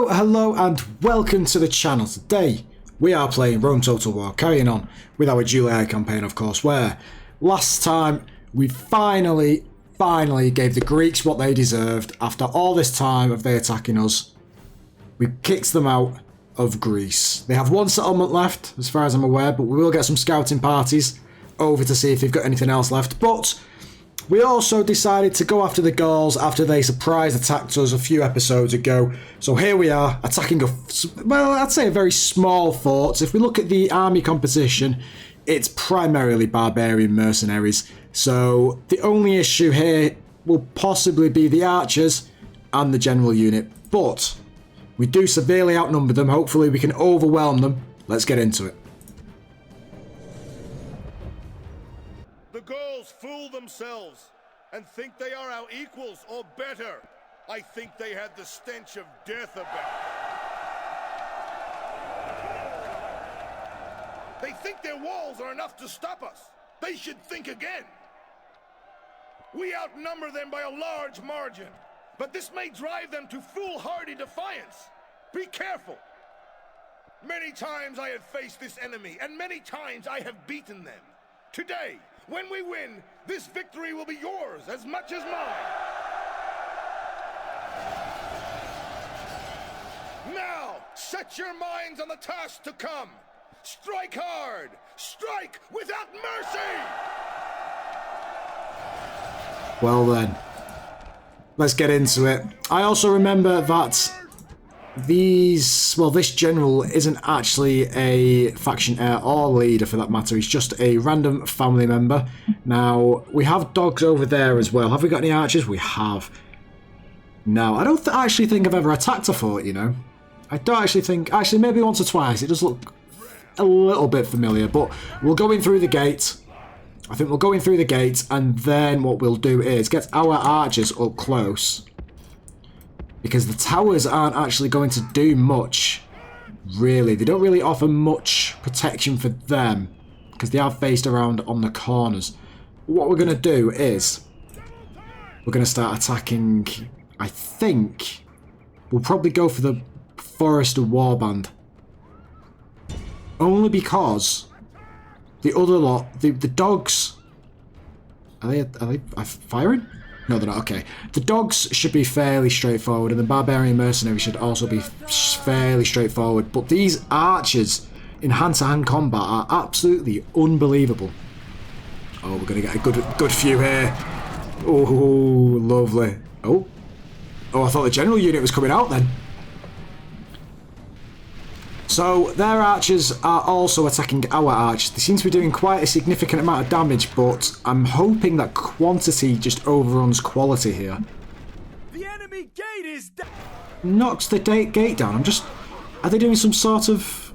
Hello and welcome to the channel. Today we are playing Rome Total War, carrying on with our Julii campaign, of course, where last time we finally gave the Greeks what they deserved. After all this time of they attacking us, we kicked them out of Greece. They have one settlement left, as far as I'm aware, but we will get some scouting parties over to see if they've got anything else left. But we also decided to go after the Gauls after they surprise attacked us a few episodes ago. So here we are, attacking I'd say a very small fort. If we look at the army composition, it's primarily barbarian mercenaries. So the only issue here will possibly be the archers and the general unit. But we do severely outnumber them. Hopefully we can overwhelm them. Let's get into it. The Gauls fool themselves and think they are our equals or better. I think they had the stench of death about. They think their walls are enough to stop us. They should think again. We outnumber them by a large margin, but this may drive them to foolhardy defiance. Be careful. Many times I have faced this enemy, and many times I have beaten them. Today, when we win, this victory will be yours as much as mine. Now, set your minds on the task to come. Strike hard. Strike without mercy. Well then, let's get into it. I also remember that this general isn't actually a faction heir or leader for that matter. He's just a random family member. Now, we have dogs over there as well. Have we got any archers? We have. Now, I don't actually think I've ever attacked a fort, you know. I don't actually think... Actually, maybe once or twice. It does look a little bit familiar, but we'll go in through the gate. I think we'll go in through the gate, and then what we'll do is get our archers up close. Because the towers aren't actually going to do much, really. They don't really offer much protection for them, because they are faced around on the corners. What we're going to do is, we're going to start attacking, I think, we'll probably go for the Forester Warband. Only because the other lot, the dogs, are they firing? No, they're not. Okay. The dogs should be fairly straightforward, and the barbarian mercenaries should also be fairly straightforward. But these archers in hand-to-hand combat are absolutely unbelievable. Oh, we're going to get a good few here. Oh, lovely. Oh, I thought the general unit was coming out then. So their archers are also attacking our archers. They seem to be doing quite a significant amount of damage, but I'm hoping that quantity just overruns quality here. The enemy gate is down. Knocks the gate down. I'm just... Are they doing some sort of...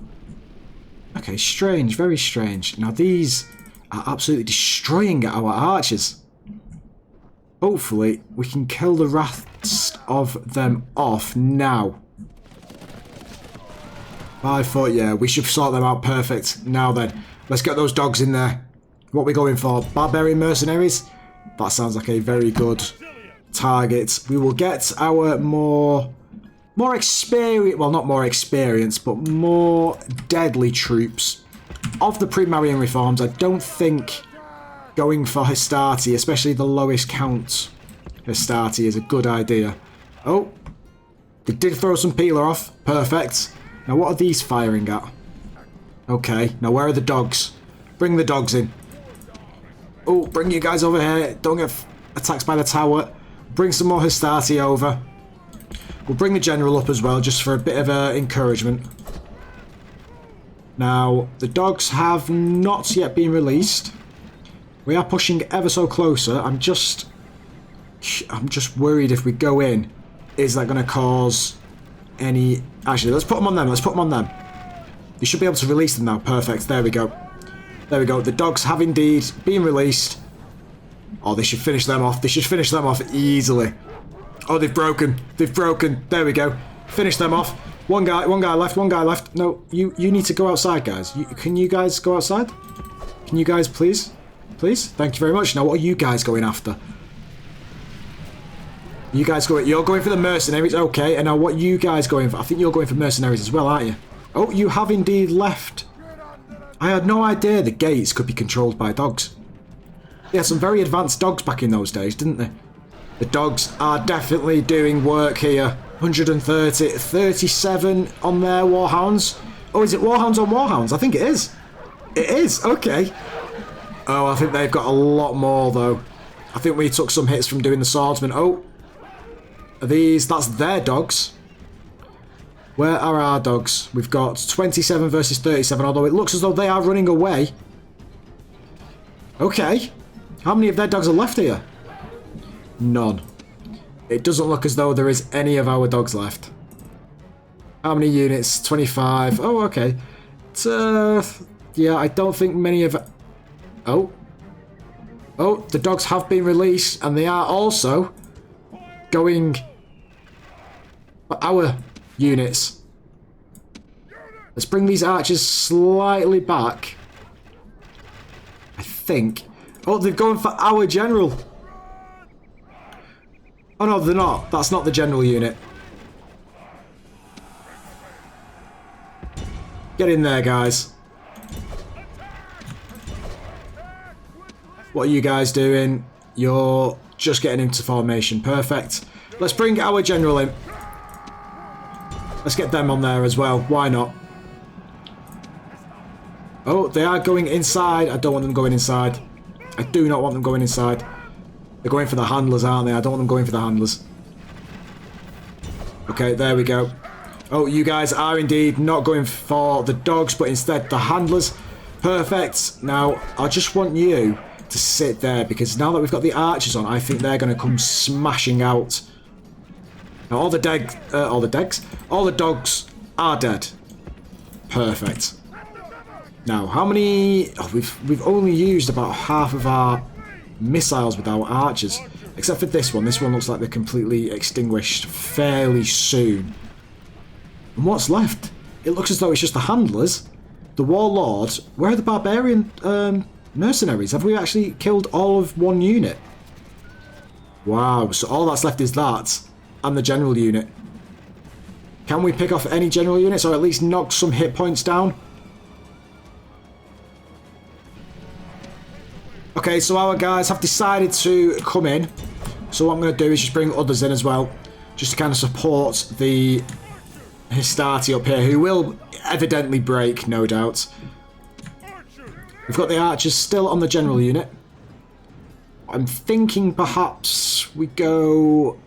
Okay, strange. Very strange. Now these are absolutely destroying our archers. Hopefully we can kill the rest of them off now. 5 foot, yeah, we should sort them out perfect. Now then, let's get those dogs in there. What are we going for? Barbarian mercenaries? That sounds like a very good target. We will get our more experienced, well, not more experienced, but more deadly troops of the pre-Marian reforms. I don't think going for Hastati, especially the lowest count Hastati, is a good idea. Oh, they did throw some peeler off. Perfect. Now, what are these firing at? Okay, now where are the dogs? Bring the dogs in. Oh, bring you guys over here. Don't get attacked by the tower. Bring some more Hastati over. We'll bring the general up as well, just for a bit of encouragement. Now, the dogs have not yet been released. We are pushing ever so closer. I'm just worried if we go in, is that going to cause any... Actually, let's put them on them. Let's put them on them. You should be able to release them now. Perfect. There we go. There we go. The dogs have indeed been released. Oh, they should finish them off. They should finish them off easily. Oh, they've broken. They've broken. There we go. Finish them off. One guy left. One guy left. No, you need to go outside, guys. Can you guys go outside? Can you guys please? Please? Thank you very much. Now, what are you guys going after? You guys go. You're going for the mercenaries, okay? And now what you guys going for? I think you're going for mercenaries as well, aren't you? Oh, you have indeed left. I had no idea the gates could be controlled by dogs. They had some very advanced dogs back in those days, didn't they? The dogs are definitely doing work here. 130, 37 on their warhounds. Oh, is it warhounds on warhounds? I think it is. It is, okay. Oh, I think they've got a lot more though. I think we took some hits from doing the swordsman. Oh, are these? That's their dogs. Where are our dogs? We've got 27 versus 37, although it looks as though they are running away. Okay. How many of their dogs are left here? None. It doesn't look as though there is any of our dogs left. How many units? 25. Oh, okay. Yeah, I don't think many of... Oh. Oh, the dogs have been released, and they are also going for our units. Let's bring these archers slightly back. I think. Oh, they're going for our general. Oh no, they're not. That's not the general unit. Get in there, guys. What are you guys doing? You're just getting into formation. Perfect. Let's bring our general in. Let's get them on there as well. Why not? Oh, they are going inside. I don't want them going inside. I do not want them going inside. They're going for the handlers, aren't they? I don't want them going for the handlers. Okay, there we go. Oh, you guys are indeed not going for the dogs, but instead the handlers. Perfect. Now, I just want you to sit there, because now that we've got the archers on, I think they're going to come smashing out. Now, all the dogs are dead. Perfect. Now, how many... Oh, we've only used about half of our missiles with our archers, except for this one. This one looks like they're completely extinguished fairly soon. And what's left? It looks as though it's just the handlers, the warlords. Where are the barbarian mercenaries? Have we actually killed all of one unit? Wow, so all that's left is that and the general unit. Can we pick off any general units, or at least knock some hit points down? Okay, so our guys have decided to come in. So what I'm going to do is just bring others in as well, just to kind of support the Hastati up here, who will evidently break, no doubt. We've got the archers still on the general unit. I'm thinking perhaps we go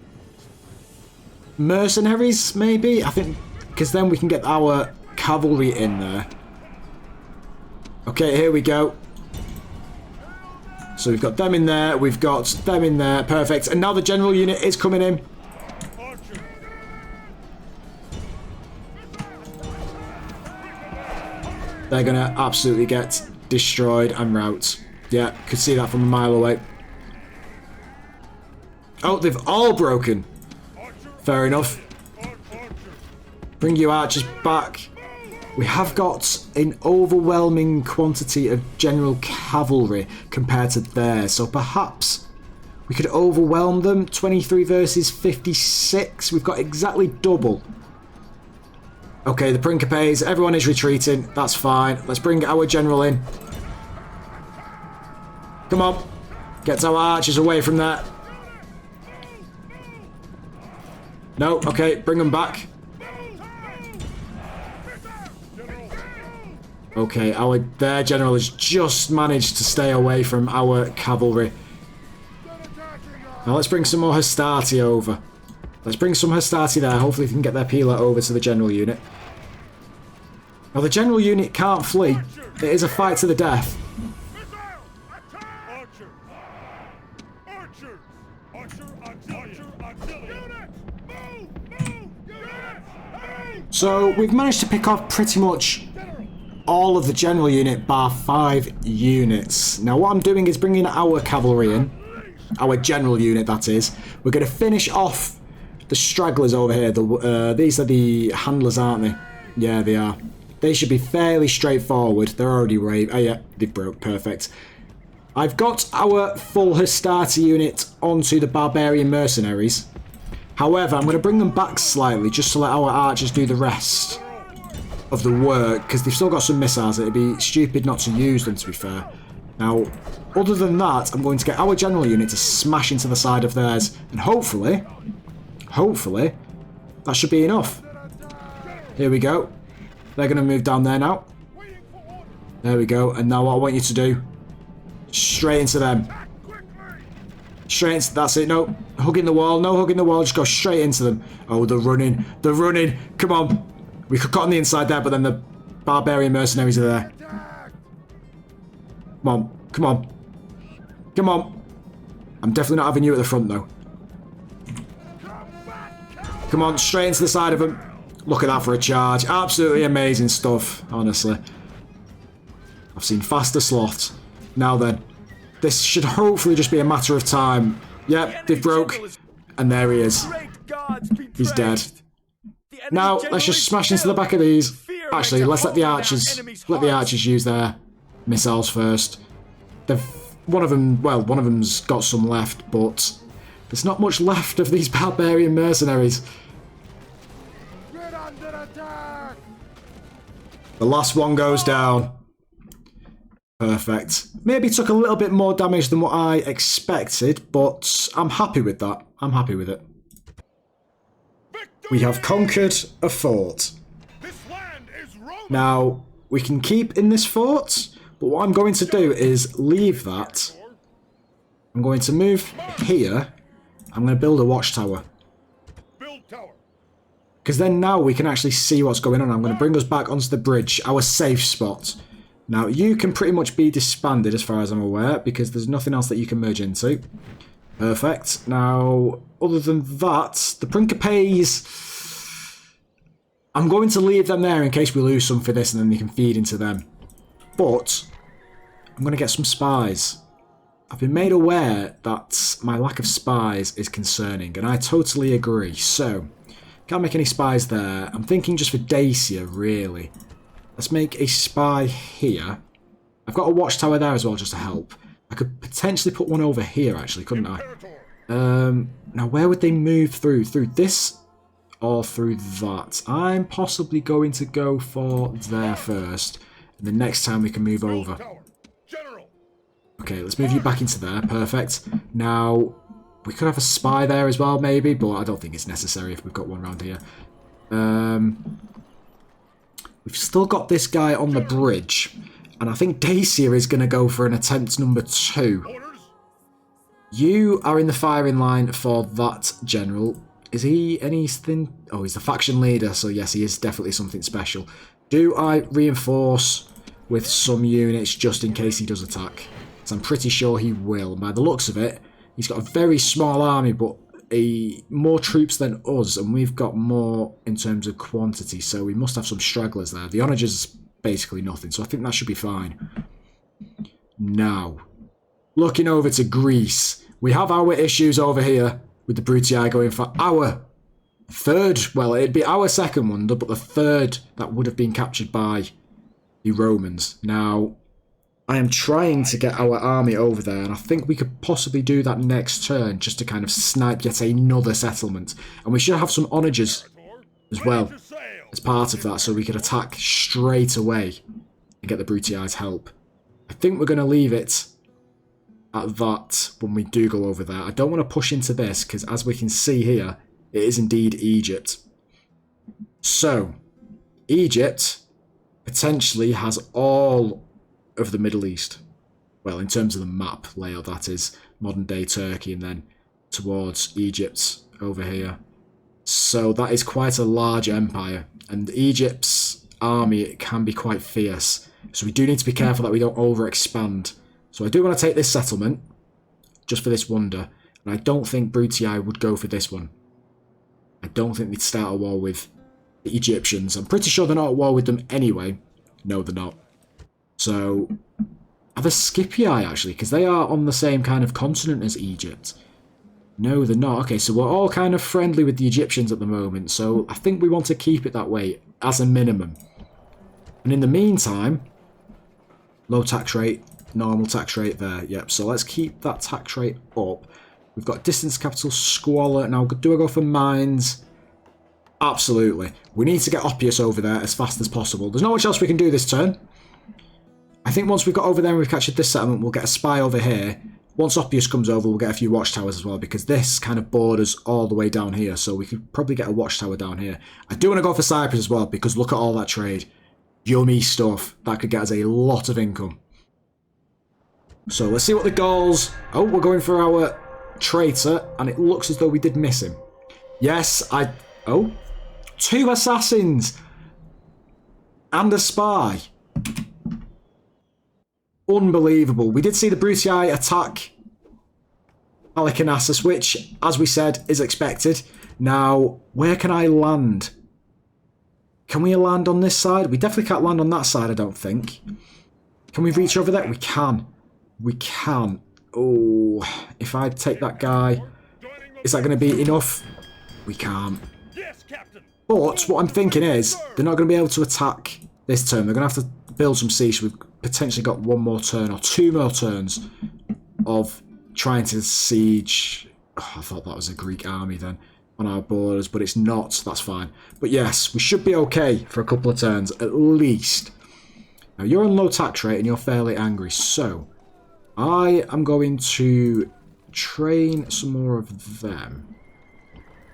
mercenaries, maybe? I think, because then we can get our cavalry in there. Okay, here we go. So we've got them in there, we've got them in there, perfect. And now the general unit is coming in. They're going to absolutely get destroyed and rout. Yeah, could see that from a mile away. Oh, they've all broken. Fair enough. Bring you archers back. We have got an overwhelming quantity of general cavalry compared to theirs, so perhaps we could overwhelm them. 23 versus 56. We've got exactly double. Okay, the Principes, everyone is retreating. That's fine. Let's bring our general in. Come on. Get our archers away from that. No, okay, bring them back. Okay, their general has just managed to stay away from our cavalry. Now let's bring some more Hastati over. Let's bring some Hastati there. Hopefully we can get their peeler over to the general unit. Now the general unit can't flee. It is a fight to the death. So we've managed to pick off pretty much all of the general unit bar 5 units. Now what I'm doing is bringing our cavalry in. Our general unit, that is. We're going to finish off the stragglers over here. These are the handlers, aren't they? Yeah, they are. They should be fairly straightforward. They're already brave. Oh yeah, they've broke. Perfect. I've got our full Hastati unit onto the barbarian mercenaries. However, I'm going to bring them back slightly just to let our archers do the rest of the work, because they've still got some missiles. It'd be stupid not to use them, to be fair. Now, other than that, I'm going to get our general unit to smash into the side of theirs, and hopefully, that should be enough. Here we go. They're going to move down there now. There we go. And now what I want you to do, straight into them. Straight into, that's it, no. Hugging the wall, no hugging the wall, just go straight into them. Oh, they're running, come on. We could cut on the inside there, but then the barbarian mercenaries are there. Come on. I'm definitely not having you at the front, though. Come on, straight into the side of them. Look at that for a charge. Absolutely amazing stuff, honestly. I've seen faster sloths. Now then, this should hopefully just be a matter of time. Yep, they broke. And there he is. He's dead. Now, let's just smash into the back of these. Actually, let's let the archers use their missiles first. One of them's got some left, but there's not much left of these barbarian mercenaries. The last one goes down. Perfect. Maybe took a little bit more damage than what I expected, but I'm happy with that. I'm happy with it. We have conquered a fort. Now, we can keep in this fort, but what I'm going to do is leave that. I'm going to move here. I'm going to build a watchtower. Because then now we can actually see what's going on. I'm going to bring us back onto the bridge, our safe spot. Now, you can pretty much be disbanded as far as I'm aware, because there's nothing else that you can merge into. Perfect. Now, other than that, the Principes, I'm going to leave them there in case we lose some for this and then they can feed into them. But I'm going to get some spies. I've been made aware that my lack of spies is concerning, and I totally agree. So, can't make any spies there. I'm thinking just for Dacia, really. Let's make a spy here. I've got a watchtower there as well, just to help. I could potentially put one over here, actually, couldn't I? Now, where would they move through? Through this or through that? I'm possibly going to go for there first. And then next time we can move over. Okay, let's move you back into there. Perfect. Now, we could have a spy there as well, maybe, but I don't think it's necessary if we've got one around here. We've still got this guy on the bridge, and I think Dacia is going to go for an attempt number 2. You are in the firing line for that general. Is he anything? Oh, he's the faction leader, so yes, he is definitely something special. Do I reinforce with some units just in case he does attack? So I'm pretty sure he will. By the looks of it, he's got a very small army, but more troops than us, and we've got more in terms of quantity, so we must have some stragglers there. The onagers basically nothing, so I think that should be fine. Now, looking over to Greece, we have our issues over here with the Brutii going for our third, well, it'd be our second wonder, but the third that would have been captured by the Romans. Now, I am trying to get our army over there, and I think we could possibly do that next turn just to kind of snipe yet another settlement. And we should have some onagers as well as part of that, so we could attack straight away and get the Brutii's help. I think we're going to leave it at that when we do go over there. I don't want to push into this, because as we can see here, it is indeed Egypt. So, Egypt potentially has all of the Middle East. Well, in terms of the map layout, that is modern day Turkey and then towards Egypt over here. So that is quite a large empire, and Egypt's army can be quite fierce. So we do need to be careful that we don't overexpand. So I do want to take this settlement just for this wonder, and I don't think Brutii would go for this one. I don't think they'd start a war with the Egyptians. I'm pretty sure they're not at war with them anyway. No, they're not. So, are the Scipii actually? Because they are on the same kind of continent as Egypt. No, they're not. Okay, so we're all kind of friendly with the Egyptians at the moment. So, I think we want to keep it that way as a minimum. And in the meantime, low tax rate, normal tax rate there. Yep, so let's keep that tax rate up. We've got distance capital, squalor. Now, do I go for mines? Absolutely. We need to get Oppius over there as fast as possible. There's not much else we can do this turn. I think once we've got over there and we've captured this settlement, we'll get a spy over here. Once Oppius comes over, we'll get a few watchtowers as well, because this kind of borders all the way down here, so we could probably get a watchtower down here. I do want to go for Cyprus as well, because look at all that trade. Yummy stuff. That could get us a lot of income. So let's see what the goals... Oh, we're going for our traitor, and it looks as though we did miss him. Yes, Oh, 2 assassins! And a spy. Unbelievable. We did see the Brutii attack Halicarnassus, which, as we said, is expected. Now, where can I land? Can we land on this side? We definitely can't land on that side, I don't think. Can we reach over there? We can. We can. Oh, if I take that guy, is that going to be enough? We can't. But what I'm thinking is, they're not going to be able to attack this turn. They're going to have to build some siege. We've potentially got 1 more turn, or 2 more turns of trying to siege. Oh, I thought that was a Greek army then on our borders, but it's not. That's fine. But yes, we should be okay for a couple of turns at least. Now, you're on low tax rate and you're fairly angry, so I am going to train some more of them.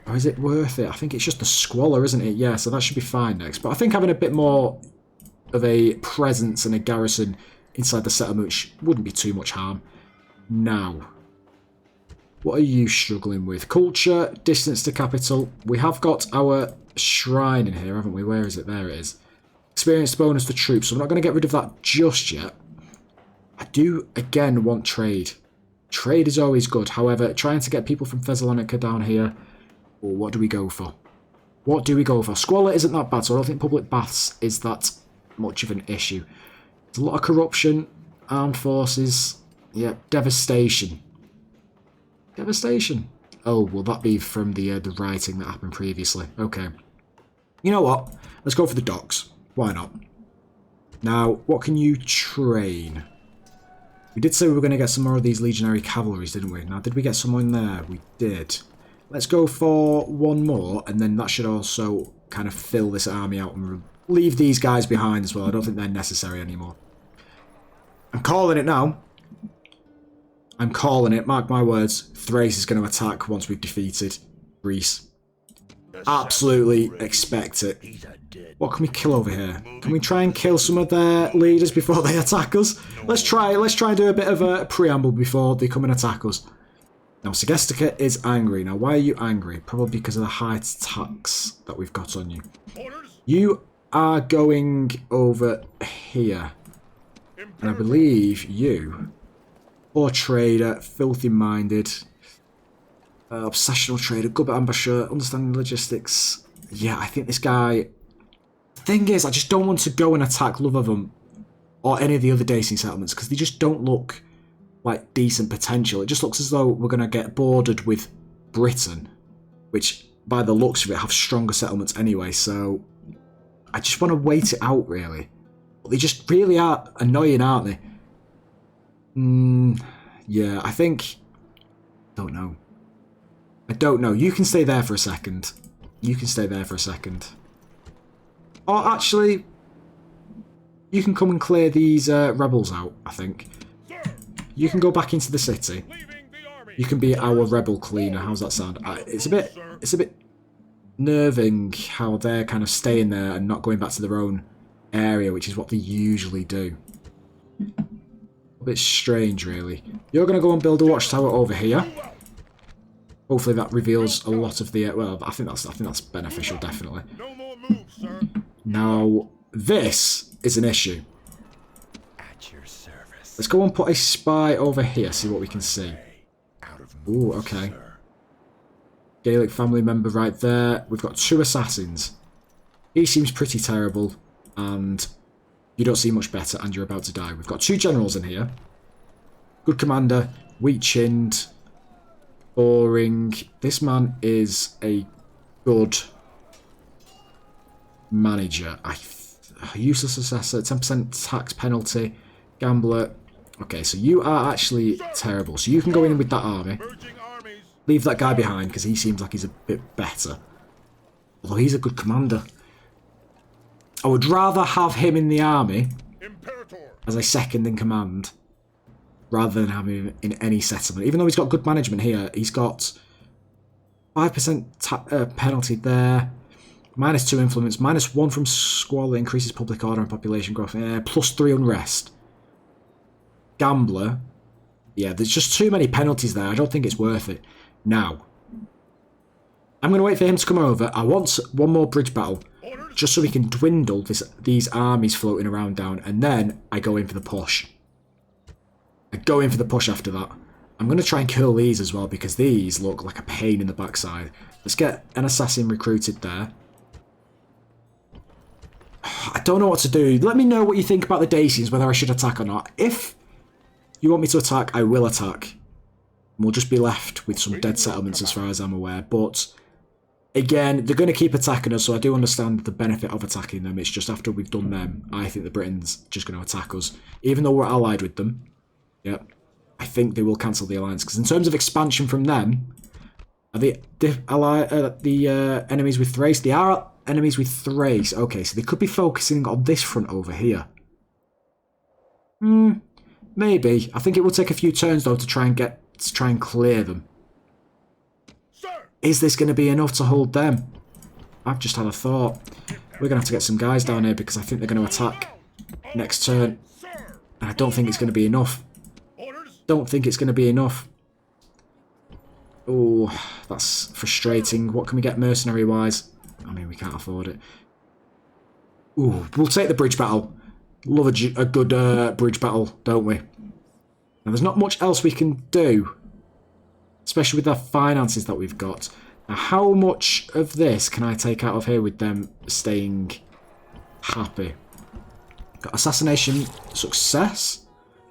Or is it worth it? I think it's just the squalor, isn't it? Yeah, so that should be fine next. But I think having a bit more of a presence and a garrison inside the settlement wouldn't be too much harm. Now, what are you struggling with? Culture, distance to capital. We have got our shrine in here, haven't we? Where is it? There it is. Experience bonus to troops. So we're not going to get rid of that just yet. I do, again, want trade. Trade is always good. However, trying to get people from Thessalonica down here... Well, what do we go for? What do we go for? Squalor isn't that bad, so I don't think public baths is that much of an issue. There's a lot of corruption, armed forces, yeah, devastation. Devastation. Oh, will that be from the writing that happened previously? Okay. You know what? Let's go for the docks. Why not? Now, what can you train? We did say we were going to get some more of these legionary cavalries, didn't we? Now, did we get someone there? We did. Let's go for 1 more, and then that should also kind of fill this army out and leave these guys behind as well. I don't think they're necessary anymore. I'm calling it now. I'm calling it. Mark my words. Thrace is going to attack once we've defeated Greece. Absolutely expect it. What can we kill over here? Can we try and kill some of their leaders before they attack us? Let's try and do a bit of a preamble before they come and attack us. Now, Segestica is angry. Now, why are you angry? Probably because of the high tax that we've got on you. You are going over here. And I believe you, poor trader, filthy-minded, obsessional trader, good ambassador, understanding logistics. Yeah, I think this guy... The thing is, I just don't want to go and attack Lovavum or any of the other Dacian settlements because they just don't look like decent potential. It just looks as though we're going to get bordered with Britain, which by the looks of it have stronger settlements anyway, so I just want to wait it out really. But they just really are annoying, aren't they? Yeah, I think... Don't know. I don't know. You can stay there for a second. You can stay there for a second. Or actually, you can come and clear these rebels out, I think. You can go back into the city. You can be our rebel cleaner. How's that sound? It's a bit nerving how they're kind of staying there and not going back to their own area, which is what they usually do. A bit strange, really. You're going to go and build a watchtower over here. Hopefully that reveals a lot of the... well, I think that's beneficial, definitely. Now, this is an issue. Let's go and put a spy over here, see what we can see. Ooh, okay. Gaelic family member right there. We've got 2 assassins. He seems pretty terrible, and you don't seem much better, and you're about to die. We've got 2 generals in here. Good commander, weak-chinned, boring. This man is a good manager. Useless assessor, 10% tax penalty, gambler. Okay, so you are actually terrible. So you can go in with that army. leave that guy behind because he seems like he's a bit better. Although he's a good commander. I would rather have him in the army as a second in command rather than having him in any settlement. Even though he's got good management here, he's got 5% penalty there. -2 influence, -1 from squalor, increases public order and population growth, +3 unrest. Gambler, yeah, there's just too many penalties there. I don't think it's worth it. Now, I'm going to wait for him to come over. I want one more bridge battle, just so we can dwindle these armies floating around down, and then I go in for the push. I go in for the push after that. I'm going to try and kill these as well, because these look like a pain in the backside. Let's get an assassin recruited there. I don't know what to do. Let me know what you think about the Dacians, whether I should attack or not. If you want me to attack, I will attack. We'll just be left with some dead settlements as far as I'm aware. But, again, they're going to keep attacking us, so I do understand the benefit of attacking them. It's just after we've done them, I think the Britain's just going to attack us. Even though we're allied with them, yep, I think they will cancel the alliance. Because in terms of expansion from them, are they enemies with Thrace? They are enemies with Thrace. Okay, so they could be focusing on this front over here. Maybe. I think it will take a few turns though to try and clear them. Is this going to be enough to hold them? I've just had a thought. We're going to have to get some guys down here because I think they're going to attack next turn. And I don't think it's going to be enough. Don't think it's going to be enough. Oh, that's frustrating. What can we get mercenary-wise? I mean, we can't afford it. Ooh, we'll take the bridge battle. Love a good bridge battle, don't we? Now, there's not much else we can do, especially with the finances that we've got. Now, how much of this can I take out of here with them staying happy? Got assassination success.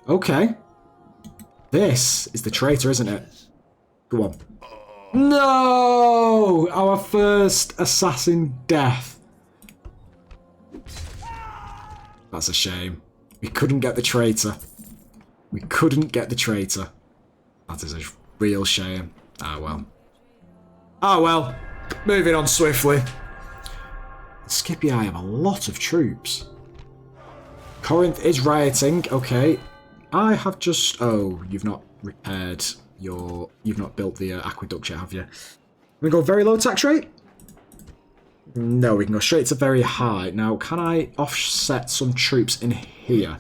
Okay. This is the traitor, isn't it? Go on. No! Our first assassin death. That's a shame. We couldn't get the traitor. We couldn't get the traitor. That is a real shame. Ah, well. Ah, well. Moving on swiftly. Scipii have a lot of troops. Corinth is rioting. Okay. I have just... Oh, you've not repaired your... You've not built the aqueduct yet, have you? We go very low tax rate? No, we can go straight to very high. Now, can I offset some troops in here?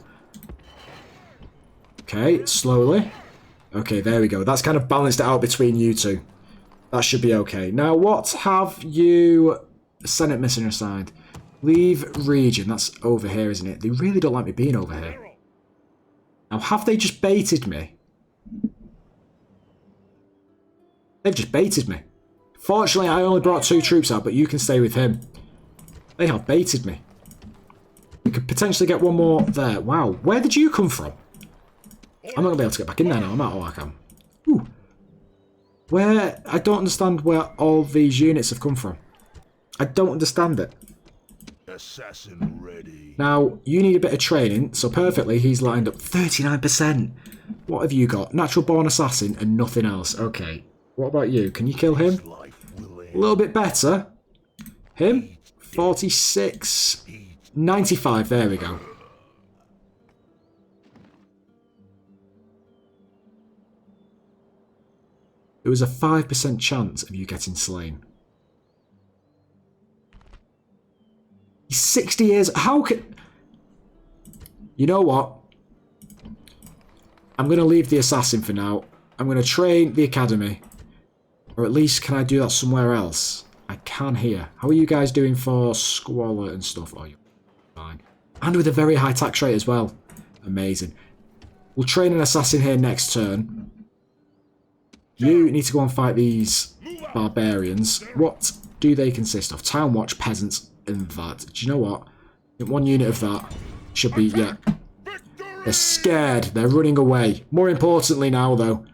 Okay, slowly. Okay, there we go. That's kind of balanced it out between you two. That should be okay. Now, what have you... Senate mission assigned. Leave region. That's over here, isn't it? They really don't like me being over here. Now, have they just baited me? They've just baited me. Fortunately, I only brought 2 troops out, but you can stay with him. They have baited me. We could potentially get one more there. Wow, where did you come from? I'm not going to be able to get back in there now. I'm out. Oh, I can. Ooh. Where? I don't understand where all these units have come from. I don't understand it. Assassin ready. Now, you need a bit of training, so perfectly he's lined up 39%. What have you got? Natural born assassin and nothing else. Okay. What about you? Can you kill him? A little bit better. Him? 46. 95. There we go. There was a 5% chance of you getting slain. He's 60 years... How can... You know what? I'm going to leave the assassin for now. I'm going to train the academy. Or at least, can I do that somewhere else? I can here. How are you guys doing for squalor and stuff? Oh, you're fine. And with a very high tax rate as well. Amazing. We'll train an assassin here next turn. You need to go and fight these barbarians. What do they consist of? Town watch, peasants, and that. Do you know what? One unit of that should be, yeah. They're scared. They're running away. More importantly now, though,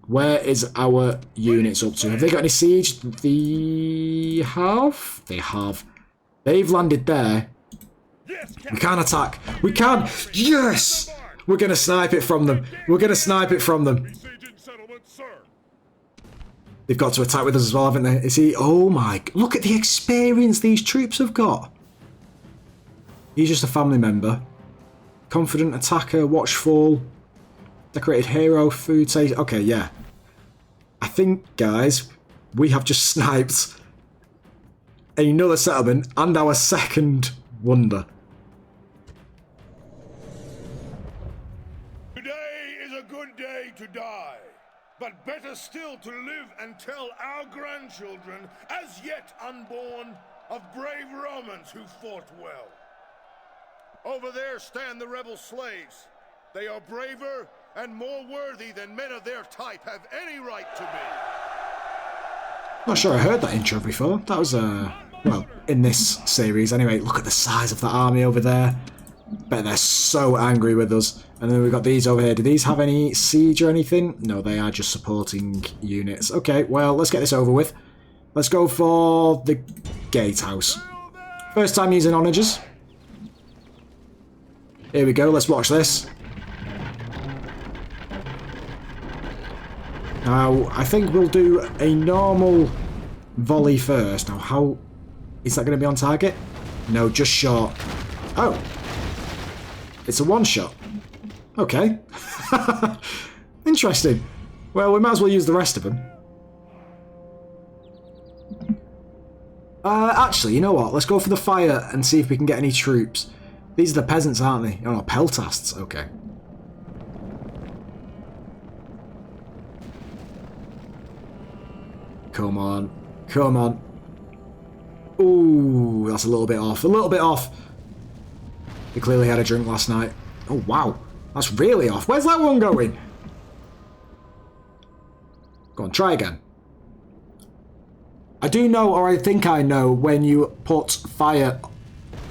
where is our units up to? Have they got any siege? They have. They have. They've landed there. We can attack. We can. Yes! We're going to snipe it from them. We're going to snipe it from them. They've got to attack with us as well, haven't they? Is he... Oh my... Look at the experience these troops have got. He's just a family member. Confident attacker, watchful, decorated hero, food taste. Okay, yeah. I think, guys, we have just sniped another settlement and our second wonder. Today is a good day to die, but better still to live and tell our grandchildren, as yet unborn, of brave Romans who fought well. Over there stand the rebel slaves. They are braver and more worthy than men of their type have any right to be. Not sure I heard that intro before. That was, well, in this series anyway. Look at the size of that army over there. Bet they're so angry with us. And then we've got these over here. Do these have any siege or anything? No, they are just supporting units. Okay, well, let's get this over with. Let's go for the gatehouse. First time using onagers. Here we go, let's watch this. Now, I think we'll do a normal volley first. Now, how... Is that going to be on target? No, just short. Oh. It's a one-shot. Okay. Interesting. Well, we might as well use the rest of them. Actually, you know what? Let's go for the fire and see if we can get any troops. These are the peasants, aren't they? Oh, no, peltasts. Okay. Come on. Come on. Ooh, that's a little bit off. A little bit off. They clearly had a drink last night. Oh, wow. That's really off. Where's that one going? Go on, try again. I do know, or I think I know, when you put fire...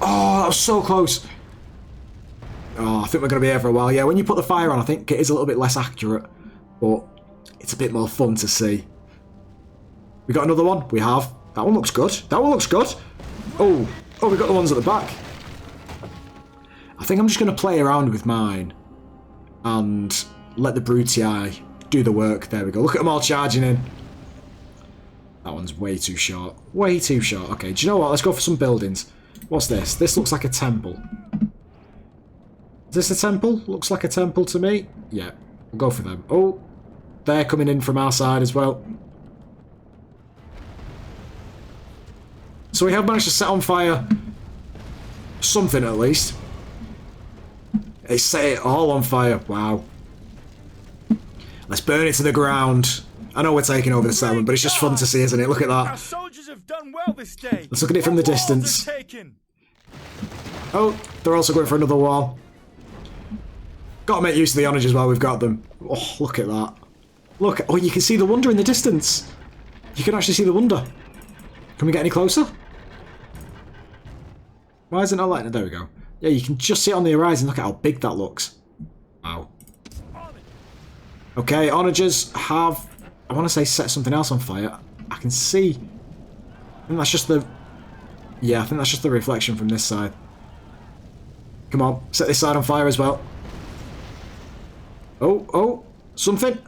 Oh, that was so close. Oh, I think we're going to be here for a while. Yeah, when you put the fire on, I think it is a little bit less accurate. But it's a bit more fun to see. We got another one? We have. That one looks good. That one looks good. Oh, we got the ones at the back. I think I'm just going to play around with mine. And let the Brutii do the work. There we go. Look at them all charging in. That one's way too short. Way too short. Okay, do you know what? Let's go for some buildings. What's this? This looks like a temple. Is this a temple? Looks like a temple to me. Yeah, we'll go for them. Oh, they're coming in from our side as well. So we have managed to set on fire something at least. They set it all on fire. Wow. Let's burn it to the ground. I know we're taking over the settlement, but it's just fun to see, isn't it? Look at that. Our soldiers have done well this day. Let's look at it from the distance. Oh, they're also going for another wall. Got to make use of the onagers while we've got them. Oh, look at that. Look. Oh, you can see the wonder in the distance. You can actually see the wonder. Can we get any closer? Why isn't it lighting? There we go. Yeah, you can just see it on the horizon. Look at how big that looks. Wow. Okay, onagers have... I want to say set something else on fire. I can see... I think that's just the... Yeah, I think that's just the reflection from this side. Come on, set this side on fire as well. Oh, something?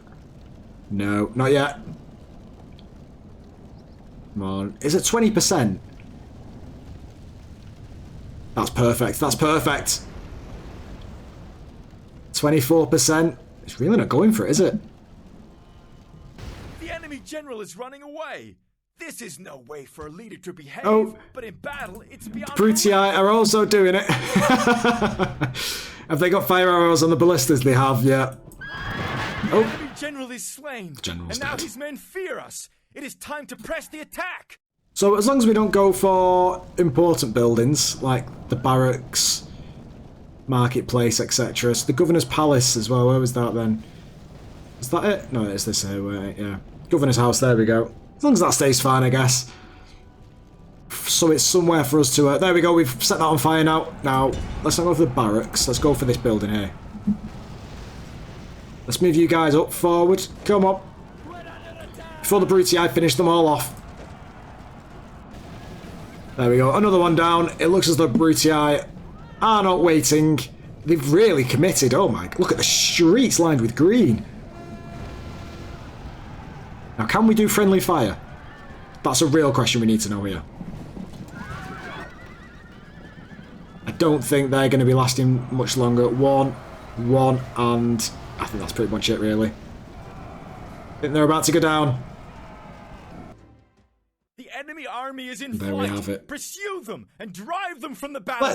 No, not yet. Come on. Is it 20%? That's perfect. That's perfect. 24%. It's really not going for it, is it? The enemy general is running away. This is no way for a leader to behave, but in battle, it's beyond... Brutii are also doing it. Have they got fire arrows on the ballistas? They have, yeah. The enemy general is slain. The general's and now dead. his men fear us. It is time to press the attack. So as long as we don't go for important buildings, like the barracks, marketplace, etc. So the governor's palace as well, where was that then? Is that it? No, it's this here, yeah. Governor's house, there we go. As long as that stays fine, I guess. So it's somewhere for us to... there we go, we've set that on fire now. Now, let's not go for the barracks. Let's go for this building here. Let's move you guys up, forward. Come on. Before the Brutii finish them all off. There we go, another one down. It looks as though Brutii are not waiting. They've really committed. Oh my... Look at the streets lined with green. Now, can we do friendly fire? That's a real question we need to know here. I don't think they're going to be lasting much longer. One, and I think that's pretty much it, really. I think they're about to go down. The enemy army is in There flight. we have it. Pursue them and drive them from the battle.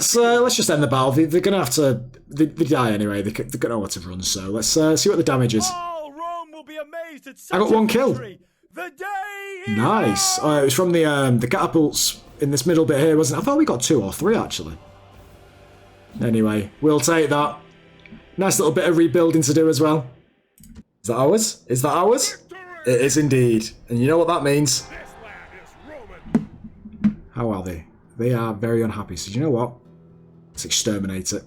Let's just end the battle. They're going to have to... They die anyway. They're going to know what to run, so let's see what the damage is. All Rome will be amazed at such I got one kill. victory. The day is Nice. ours. It was from the catapults in this middle bit here, wasn't it? I thought we got 2 or 3, actually. Anyway, we'll take that. Nice little bit of rebuilding to do as well. Is that ours? Is that ours? It is indeed. And you know what that means. This land is Roman. How are they? They are very unhappy. So you know what? Let's exterminate it.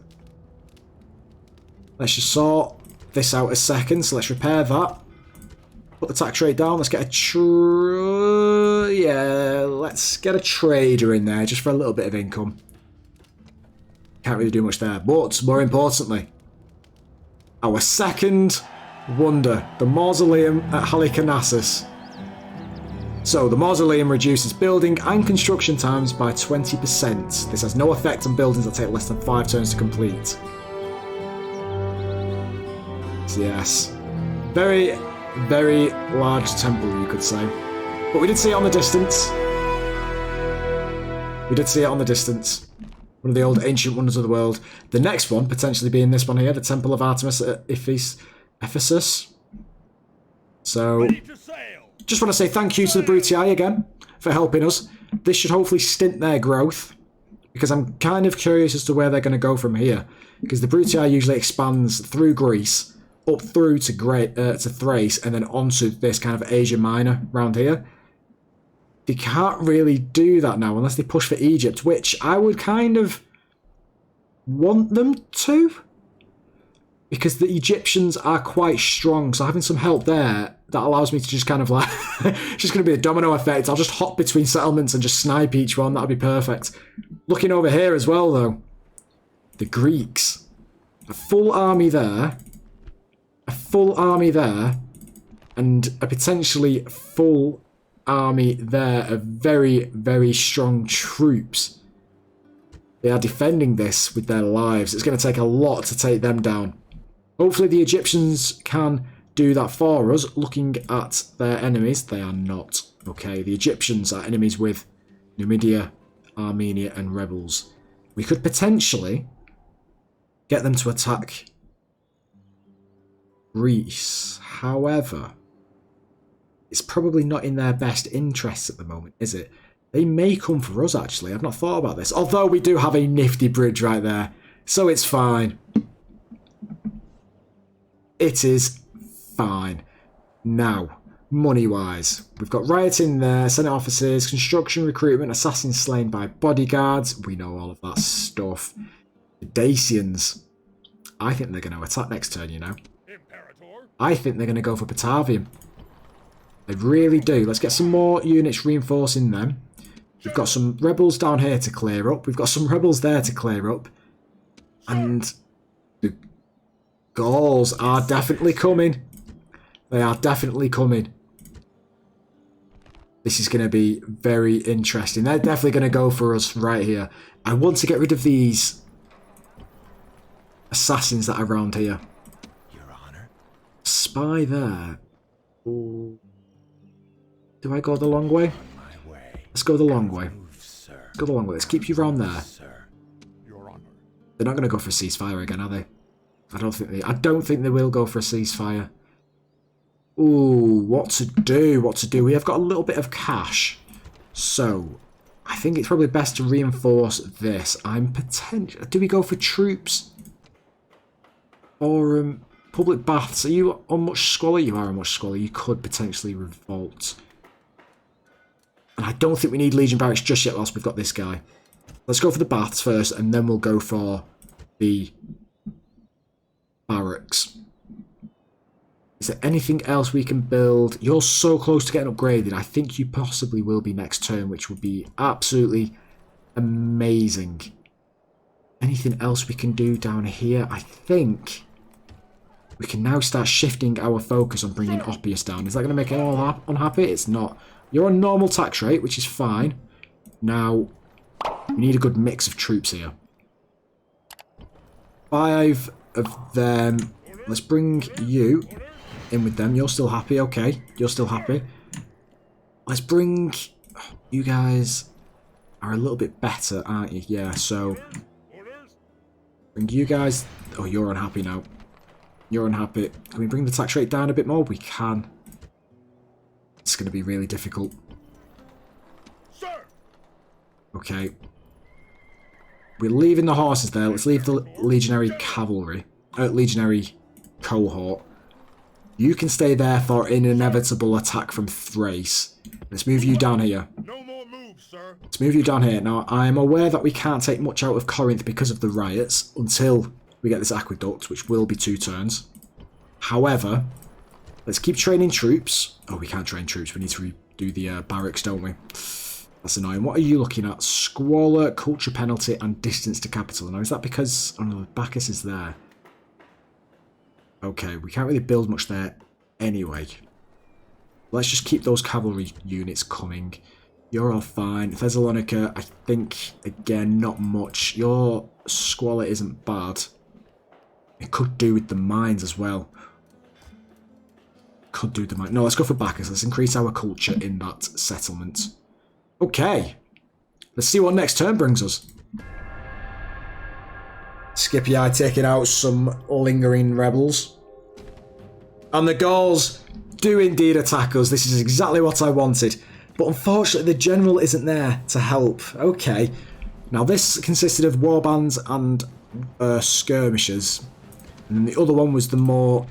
Let's just sort this out a second. So let's repair that. Put the tax rate down. Let's get let's get a trader in there just for a little bit of income. Can't really do much there. But more importantly, our second wonder, the mausoleum at Halicarnassus. So the mausoleum reduces building and construction times by 20%. This has no effect on buildings that take less than 5 turns to complete. So yes, very, very large temple, you could say. But we did see it on the distance. We did see it on the distance. One of the old ancient wonders of the world. The next one, potentially being this one here, the Temple of Artemis at Ephesus. So, Ready to sail. just want to say thank you to the Brutii again for helping us. This should hopefully stint their growth, because I'm kind of curious as to where they're going to go from here. Because the Brutii usually expands through Greece, up through to Thrace, and then onto this kind of Asia Minor round here. They can't really do that now unless they push for Egypt, which I would kind of want them to. Because the Egyptians are quite strong, so having some help there, that allows me to just kind of like... it's just going to be a domino effect. I'll just hop between settlements and just snipe each one. That'd be perfect. Looking over here as well, though. The Greeks. A full army there. A full army there. And a potentially full army there of very, very strong troops. They are defending this with their lives. It's going to take a lot to take them down. Hopefully the Egyptians can do that for us. Looking at their enemies, they are not. Okay, the Egyptians are enemies with Numidia, Armenia and rebels. We could potentially get them to attack Greece. However, it's probably not in their best interests at the moment, is it? They may come for us, actually. I've not thought about this. Although we do have a nifty bridge right there. So it's fine. It is fine. Now, money-wise, we've got rioting there, Senate offices, construction, recruitment, assassins slain by bodyguards. We know all of that stuff. The Dacians. I think they're going to attack next turn, you know. Imperator. I think they're going to go for Batavium. They really do. Let's get some more units reinforcing them. We've got some rebels down here to clear up. We've got some rebels there to clear up. And the Gauls are definitely coming. They are definitely coming. This is going to be very interesting. They're definitely going to go for us right here. I want to get rid of these assassins that are around here. Your Honor. Spy there. Ooh. Do I go the long way? My way. Let's go the long way. Move, sir. Let's go the long way. Let's keep you around there. Sir. Your honor. They're not going to go for a ceasefire again, are they? I don't think they will go for a ceasefire. Ooh, what to do? What to do? We have got a little bit of cash. So, I think it's probably best to reinforce this. Do we go for troops? Or public baths? Are you on much scholar? You are on much scholar. You could potentially revolt. And I don't think we need Legion Barracks just yet whilst we've got this guy. Let's go for the baths first, and then we'll go for the barracks. Is there anything else we can build? You're so close to getting upgraded. I think you possibly will be next turn, which would be absolutely amazing. Anything else we can do down here? I think we can now start shifting our focus on bringing Oppius down. Is that going to make anyone unhappy? It's not. You're on normal tax rate, which is fine. Now, we need a good mix of troops here. 5 of them. Let's bring you in with them. You're still happy, okay. You're still happy. Let's bring... You guys are a little bit better, aren't you? Yeah, so... Bring you guys... Oh, you're unhappy now. You're unhappy. Can we bring the tax rate down a bit more? We can. It's going to be really difficult. Sir. Okay. We're leaving the horses there. Let's leave the legionary cavalry. Legionary cohort. You can stay there for an inevitable attack from Thrace. Let's move you down here. No more moves, sir. Let's move you down here. Now, I'm aware that we can't take much out of Corinth because of the riots until we get this aqueduct, which will be 2 turns. However, let's keep training troops. Oh, we can't train troops. We need to redo the barracks, don't we? That's annoying. What are you looking at? Squalor, culture penalty, and distance to capital. Now, is that because... Oh, no, Bacchus is there. Okay, we can't really build much there anyway. Let's just keep those cavalry units coming. You're all fine. Thessalonica, I think, again, not much. Your Squalor isn't bad. It could do with the mines as well. Could do the mines. No, let's go for Bacchus. Let's increase our culture in that settlement. Okay. Let's see what next turn brings us. Scipii taking out some lingering rebels. And the Gauls do indeed attack us. This is exactly what I wanted. But unfortunately, the general isn't there to help. Okay. Now, this consisted of warbands and skirmishers. And then the other one was the more...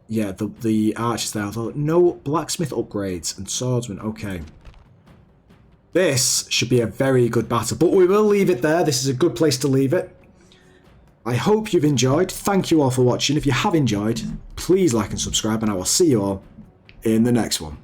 Yeah, the archers there. Although, no blacksmith upgrades and swordsmen. Okay. This should be a very good battle. But we will leave it there. This is a good place to leave it. I hope you've enjoyed. Thank you all for watching. If you have enjoyed, please like and subscribe, and I will see you all in the next one.